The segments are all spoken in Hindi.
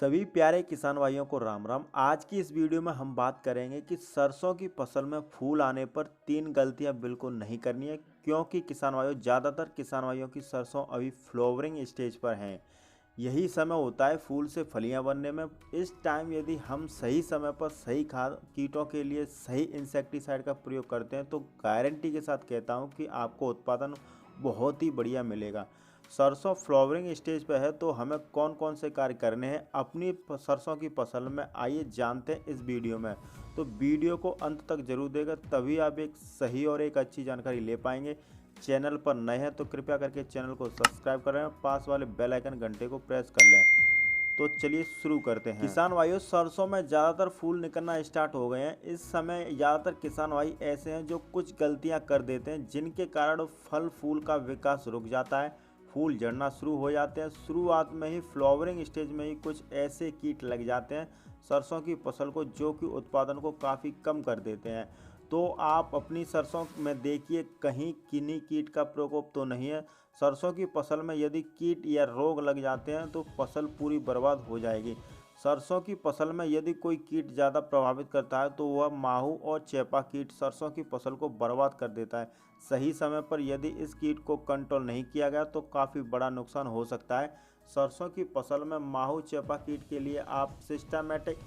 सभी प्यारे किसान भाइयों को राम राम। आज की इस वीडियो में हम बात करेंगे कि सरसों की फसल में फूल आने पर 3 गलतियां बिल्कुल नहीं करनी है, क्योंकि किसान भाइयों ज़्यादातर किसान भाइयों की सरसों अभी फ्लावरिंग स्टेज पर हैं। यही समय होता है फूल से फलियां बनने में। इस टाइम यदि हम सही समय पर सही खाद कीटों के लिए सही इंसेक्टिसाइड का प्रयोग करते हैं तो गारंटी के साथ कहता हूं कि आपको उत्पादन बहुत ही बढ़िया मिलेगा। सरसों फ्लावरिंग स्टेज पर है तो हमें कौन कौन से कार्य करने हैं अपनी सरसों की फसल में, आइए जानते हैं इस वीडियो में। तो वीडियो को अंत तक जरूर देगा, तभी आप एक सही और एक अच्छी जानकारी ले पाएंगे। चैनल पर नए हैं तो कृपया करके चैनल को सब्सक्राइब करें, पास वाले बेल आइकन घंटे को प्रेस कर लें। तो चलिए शुरू करते हैं। किसान भाइयों, सरसों में ज़्यादातर फूल निकलना स्टार्ट हो गए हैं। इस समय ज़्यादातर किसान भाई ऐसे हैं जो कुछ गलतियां कर देते हैं, जिनके कारण फल फूल का विकास रुक जाता है, फूल झड़ना शुरू हो जाते हैं। शुरुआत में ही फ्लावरिंग स्टेज में ही कुछ ऐसे कीट लग जाते हैं सरसों की फसल को, जो कि उत्पादन को काफ़ी कम कर देते हैं। तो आप अपनी सरसों में देखिए कहीं किन्हीं कीट का प्रकोप तो नहीं है। सरसों की फसल में यदि कीट या रोग लग जाते हैं तो फसल पूरी बर्बाद हो जाएगी। सरसों की फसल में यदि कोई कीट ज़्यादा प्रभावित करता है तो वह माहू और चेपा कीट सरसों की फसल को बर्बाद कर देता है। सही समय पर यदि इस कीट को कंट्रोल नहीं किया गया तो काफ़ी बड़ा नुकसान हो सकता है। सरसों की फसल में माहू चेपा कीट के लिए आप सिस्टमैटिक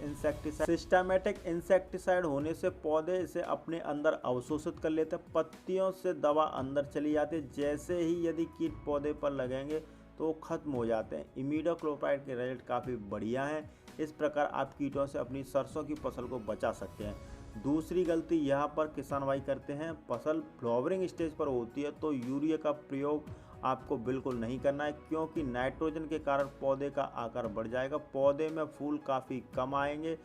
इंसेक्टिसाइड होने से पौधे इसे अपने अंदर अवशोषित कर लेते हैं, पत्तियों से दवा अंदर चली जाती है। जैसे ही यदि कीट पौधे पर लगेंगे तो खत्म हो जाते हैं। इमिडाक्लोप्रिड के रिजल्ट काफ़ी बढ़िया हैं। इस प्रकार आप कीटों से अपनी सरसों की फसल को बचा सकते हैं। दूसरी गलती यहाँ पर किसान भाई करते हैं, फसल फ्लावरिंग स्टेज पर होती है तो यूरिया का प्रयोग आपको बिल्कुल नहीं करना है, क्योंकि नाइट्रोजन के कारण पौधे का आकार बढ़ जाएगा, पौधे में फूल काफ़ी कम आएंगे।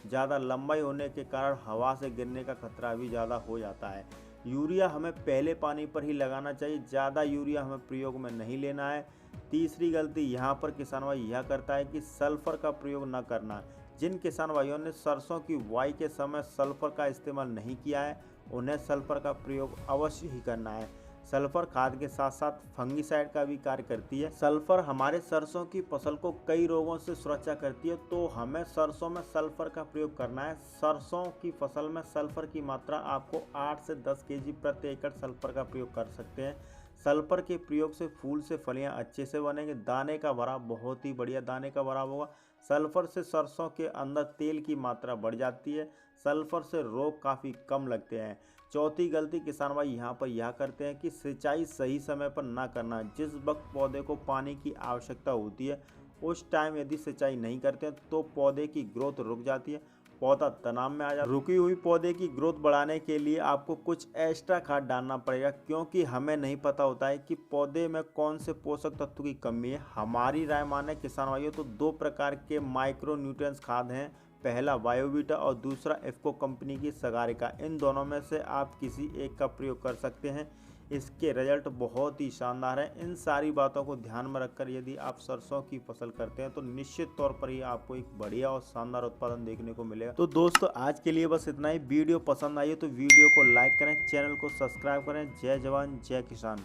ज़्यादा लंबाई होने के कारण हवा से गिरने का खतरा भी ज़्यादा हो जाता है। यूरिया हमें पहले पानी पर ही लगाना चाहिए, ज़्यादा यूरिया हमें प्रयोग में नहीं लेना है। तीसरी गलती यहाँ पर किसान भाई यह करता है कि सल्फर का प्रयोग न करना। जिन किसान भाइयों ने सरसों की बुआई के समय सल्फर का इस्तेमाल नहीं किया है, उन्हें सल्फर का प्रयोग अवश्य ही करना है। सल्फर खाद के साथ साथ फंगीसाइड का भी कार्य करती है। सल्फर हमारे सरसों की फसल को कई रोगों से सुरक्षा करती है, तो हमें सरसों में सल्फर का प्रयोग करना है। सरसों की फसल में सल्फर की मात्रा आपको 8 से 10 केजी प्रति एकड़ सल्फर का प्रयोग कर सकते हैं। सल्फर के प्रयोग से फूल से फलियां अच्छे से बनेंगे, दाने का भराव बहुत ही बढ़िया दाने का भराव होगा। सल्फर से सरसों के अंदर तेल की मात्रा बढ़ जाती है, सल्फर से रोग काफ़ी कम लगते हैं। चौथी गलती किसान भाई यहाँ पर यह करते हैं कि सिंचाई सही समय पर ना करना। जिस वक्त पौधे को पानी की आवश्यकता होती है उस टाइम यदि सिंचाई नहीं करते हैं तो पौधे की ग्रोथ रुक जाती है, पौधा तनाव में आ जाता है। रुकी हुई पौधे की ग्रोथ बढ़ाने के लिए आपको कुछ एक्स्ट्रा खाद डालना पड़ेगा, क्योंकि हमें नहीं पता होता है कि पौधे में कौन से पोषक तत्व की कमी है। हमारी राय माने किसान भाइयों तो 2 प्रकार के माइक्रो न्यूट्रिएंट्स खाद हैं, पहला बायोवीटा और दूसरा इफको कंपनी की सगारिका। इन दोनों में से आप किसी एक का प्रयोग कर सकते हैं, इसके रिजल्ट बहुत ही शानदार हैं। इन सारी बातों को ध्यान में रखकर यदि आप सरसों की फसल करते हैं तो निश्चित तौर पर ही आपको एक बढ़िया और शानदार उत्पादन देखने को मिलेगा। तो दोस्तों आज के लिए बस इतना ही। वीडियो पसंद आई है तो वीडियो को लाइक करें, चैनल को सब्सक्राइब करें। जय जवान जय किसान।